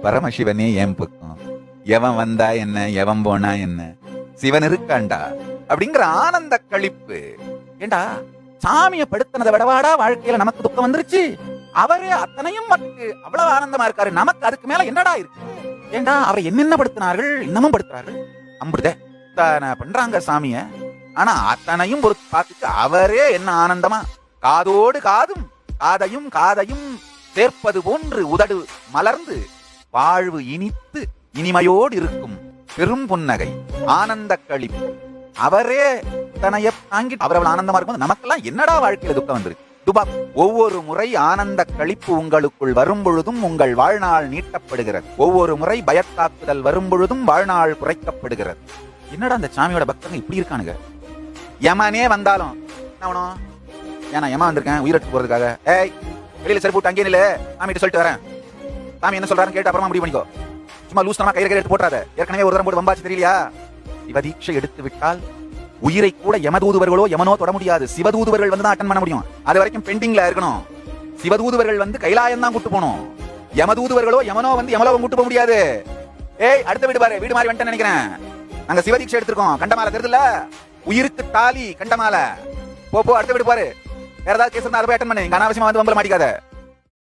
பரமசிவனே என் பக்கம், எவன் வந்தா என்ன எவன் போனா என்ன, சிவன் இருக்காண்டா அப்படிங்கிற ஆனந்த களிப்பு. ஏண்டா சாமியை படுத்தினதை விடவாடா வாழ்க்கையில நமக்கு துக்கம் வந்துருச்சு. அவரே அத்தனையும் நமக்கு அவ்வளவு ஆனந்தமா இருக்காரு, நமக்கு அதுக்கு மேல என்னடா இருக்கு? ஏண்டா அவரை என்னென்ன படுத்தினார்கள், இன்னமும் படுத்துறார்கள். அம்புடுதே பண்றாங்க சாமிய. ஆனா அத்தனையும் பொறுத்து பார்த்துட்டு அவரே என்ன ஆனந்தமா காதோடு காதும் காதையும் காதையும் சேர்ப்பது போன்று உதடு மலர்ந்து வாழ்வு இனித்து இனிமையோடு இருக்கும் பெரும் புன்னகை ஆனந்த களிப்பு. அவரே தனைய தாங்கி அவர் ஆனந்தமா இருக்கும். நமக்கெல்லாம் என்னடா வாழ்க்கையில துக்கம் வந்திருக்கு. ஒவ்வொரு முறை ஆனந்த களிப்பு உங்களுக்குள் வரும் பொழுதும் உங்கள் வாழ்நாள் நீட்டப்படுகிறது. ஒவ்வொரு முறை பயத்தாக்குதல் வரும் பொழுதும் வாழ்நாள் குறைக்கப்படுகிறது. என்னடா அந்த சாமியோட பக்தங்க இப்படி இருக்கானுங்க. யமனே வந்தாலும் என்ன ஏன்னா யமா வந்திருக்கேன் உயிரிழப்பு போறதுக்காக, ஏய் வெளியில சரி போட்டு அங்கே இல்ல சாமிகிட்ட சொல்லிட்டு வரேன், சாமி என்ன சொல்றாருன்னு கேட்டு அப்புறமா முடிவு பண்ணிக்கோ. சும்மா லூஸ் தனமா கயிறு எடுத்து போட்டாத. ஏற்கனவே ஒரு தரம் போட்டு வம்பாச்சு தெரியலையா? சிவதீட்சை எடுத்து விட்டால் உயிரை கூட யமதூதுவர்களோ யமனோ தொட முடியாது. சிவதூதுவர்கள் வந்து தான் அட்டன் பண்ண முடியும். அது வரைக்கும் பெண்டிங்ல இருக்கணும். சிவதூதுவர்கள் வந்து கைலாயம் தான் கூட்டு போகணும். யமதூதுவர்களோ யமனோ வந்து யமலோகம் கூட்டு போக முடியாது. ஏய் அடுத்த வீடு பாரு, வீடு மாதிரி வந்துட்டேன்னு நினைக்கிறேன். நாங்க சிவதீட்சை எடுத்திருக்கோம். கண்டமாலை தெரியுதுல்ல, உயிருக்கு தாலி கண்டமாலை. போ அடுத்த வீடு பாரு. வேற ஏதாவது கேஸ் இருந்தா அதை போய் அட்டன் பண்ணு. இங்க அனாவசியமா வந்து வம்பல மாட்டிக்காத.